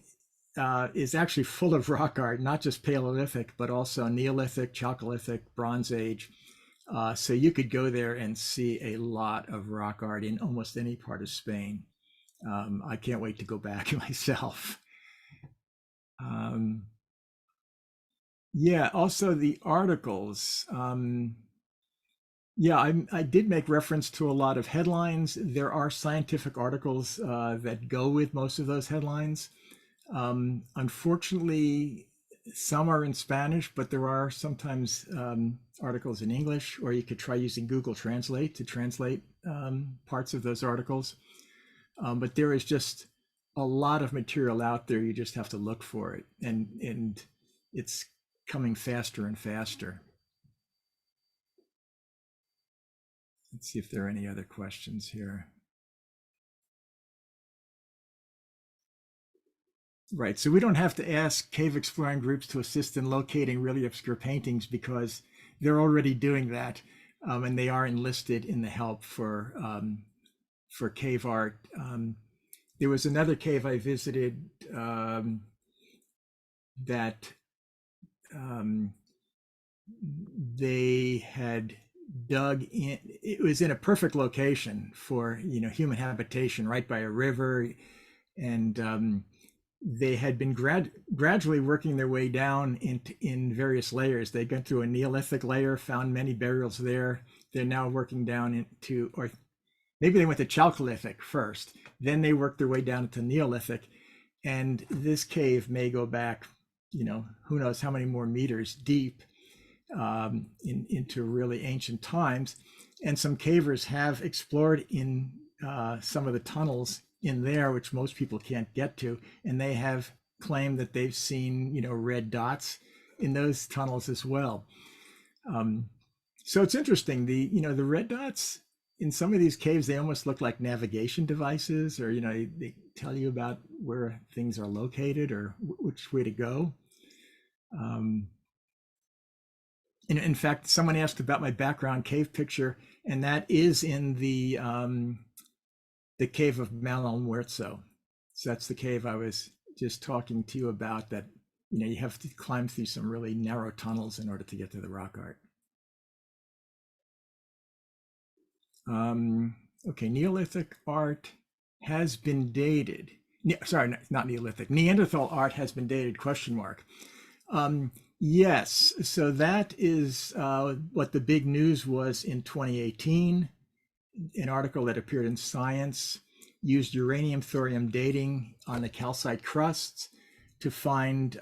is actually full of rock art, not just Paleolithic, but also Neolithic, Chalcolithic, Bronze Age. So you could go there and see a lot of rock art in almost any part of Spain. I can't wait to go back myself. Yeah, also the articles. Yeah, I did make reference to a lot of headlines. There are scientific articles that go with most of those headlines. Unfortunately, some are in Spanish, but there are sometimes articles in English, or you could try using Google Translate to translate parts of those articles. But there is just a lot of material out there. You just have to look for it, and it's coming faster and faster. Let's see if there are any other questions here. Right, so we don't have to ask cave exploring groups to assist in locating really obscure paintings, because they're already doing that, and they are enlisted in the help for cave art. There was another cave I visited that they had dug in. It was in a perfect location for human habitation, right by a river, and they had been gradually working their way down in various layers. They got through a Neolithic layer, found many burials there. They're now working down into, or maybe they went to Chalcolithic first, then they worked their way down into Neolithic. And this cave may go back, who knows how many more meters deep into really ancient times. And some cavers have explored in some of the tunnels in there, which most people can't get to, and they have claimed that they've seen red dots in those tunnels as well. So it's interesting, the red dots in some of these caves, they almost look like navigation devices, or they tell you about where things are located or which way to go. And in fact, someone asked about my background cave picture, and that is in the cave of Malalmuerzo. So that's the cave I was just talking to you about, that you have to climb through some really narrow tunnels in order to get to the rock art. Okay, Neolithic art has been dated. Sorry, not Neolithic. Neanderthal art has been dated, ? Yes, so that is what the big news was in 2018. An article that appeared in Science used uranium thorium dating on the calcite crusts to find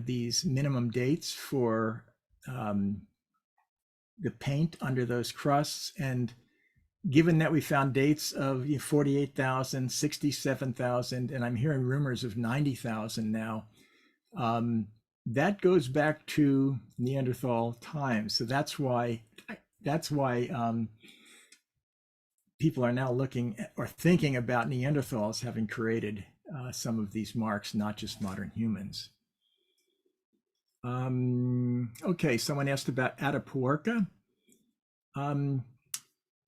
these minimum dates for the paint under those crusts. And given that we found dates of 48,000, 67,000, and I'm hearing rumors of 90,000 now, that goes back to Neanderthal times. So that's why people are now looking or thinking about Neanderthals having created some of these marks, not just modern humans. Okay, someone asked about Atapuerca.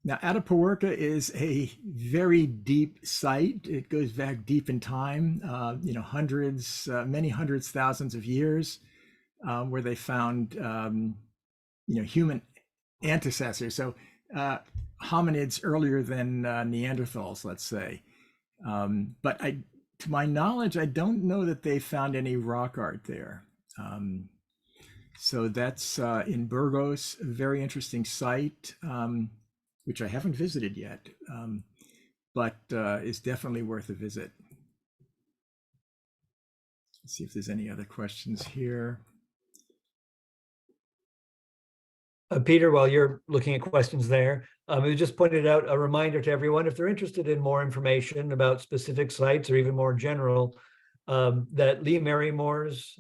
Now, Atapuerca is a very deep site. It goes back deep in time, hundreds, many hundreds, thousands of years. where they found human ancestors, so hominids earlier than Neanderthals, let's say. But to my knowledge, I don't know that they found any rock art there. So that's in Burgos, a very interesting site, which I haven't visited yet, but is definitely worth a visit. Let's see if there's any other questions here. Peter, while you're looking at questions there, we just pointed out a reminder to everyone, if they're interested in more information about specific sites or even more general, that Lee Merrimore's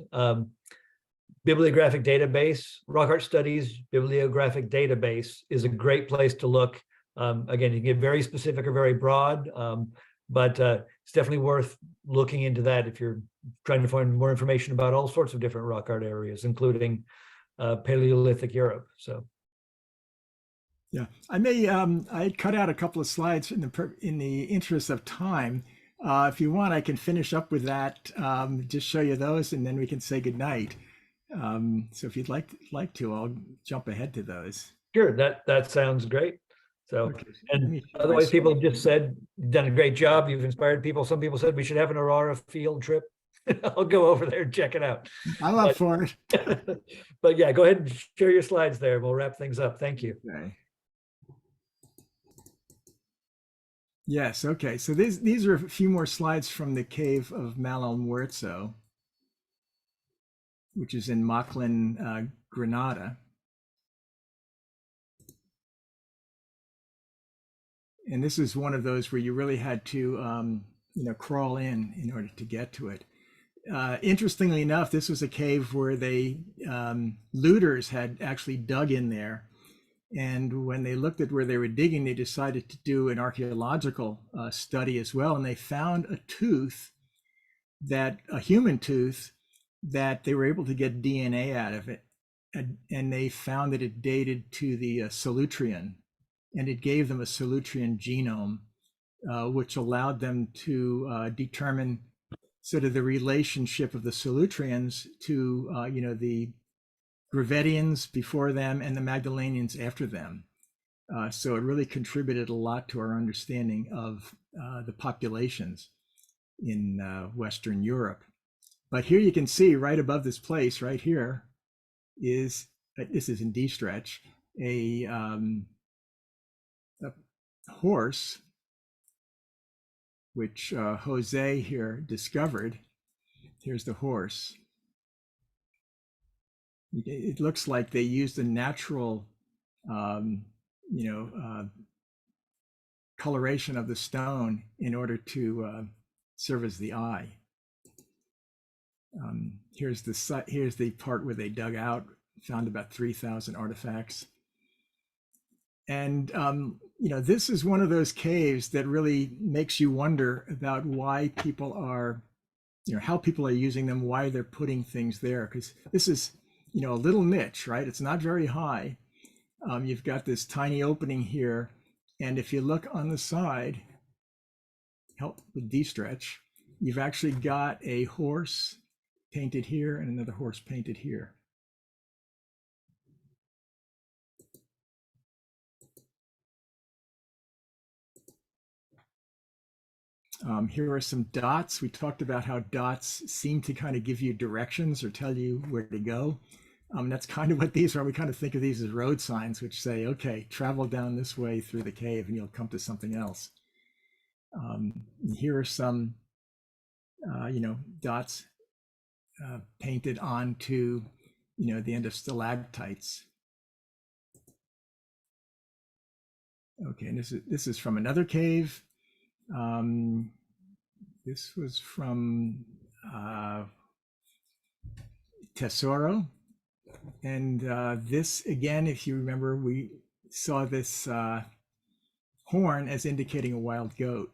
bibliographic database, Rock Art Studies bibliographic database, is a great place to look. Again, you can get very specific or very broad, but it's definitely worth looking into that if you're trying to find more information about all sorts of different rock art areas, including Paleolithic Europe. So, yeah, I cut out a couple of slides in the interest of time. If you want, I can finish up with that. Just show you those, and then we can say goodnight. So if you'd like to, I'll jump ahead to those. sure, that sounds great. So, Okay, and otherwise, people have just said you've done a great job. You've inspired people. Some people said we should have an ARARA field trip. I'll go over there and check it out. I'm up for it. But yeah, go ahead and share your slides there. We'll wrap things up. Thank you. Okay. Yes, okay. So these are a few more slides from the cave of Malalmuerzo, which is in Mochlin, Granada. And this is one of those where you really had to crawl in order to get to it. Interestingly enough, this was a cave where looters had actually dug in there. And when they looked at where they were digging, they decided to do an archaeological study as well. And they found a tooth, a human tooth, that they were able to get DNA out of it. And they found that it dated to the Solutrean. And it gave them a Solutrean genome, which allowed them to determine sort of the relationship of the Solutreans to, the Gravettians before them and the Magdalenians after them. So it really contributed a lot to our understanding of the populations in Western Europe. But here you can see right above this place, right here, this is in D-stretch, a horse, which Jose here discovered. Here's the horse. It looks like they used a natural, coloration of the stone in order to serve as the eye. Here's the part where they dug out, found about 3,000 artifacts. And, this is one of those caves that really makes you wonder about why people are, how people are using them, why they're putting things there. Because this is, a little niche, right? It's not very high. You've got this tiny opening here. And if you look on the side, help with D-stretch, you've actually got a horse painted here and another horse painted here. Here are some dots. We talked about how dots seem to kind of give you directions or tell you where to go. That's kind of what these are. We kind of think of these as road signs, which say, okay, travel down this way through the cave and you'll come to something else. Here are some, dots painted onto, the end of stalactites. Okay, and this is from another cave. This was from Tesoro. And this, again, if you remember, we saw this horn as indicating a wild goat.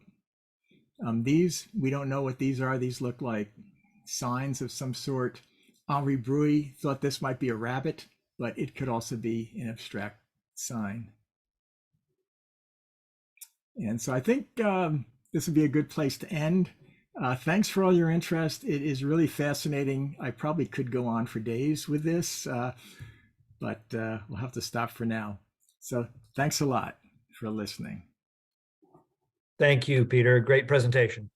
These, we don't know what these are. These look like signs of some sort. Henri Bruy thought this might be a rabbit, but it could also be an abstract sign. And so I think this would be a good place to end. Thanks for all your interest. It is really fascinating. I probably could go on for days with this, but we'll have to stop for now. So thanks a lot for listening. Thank you, Peter. Great presentation.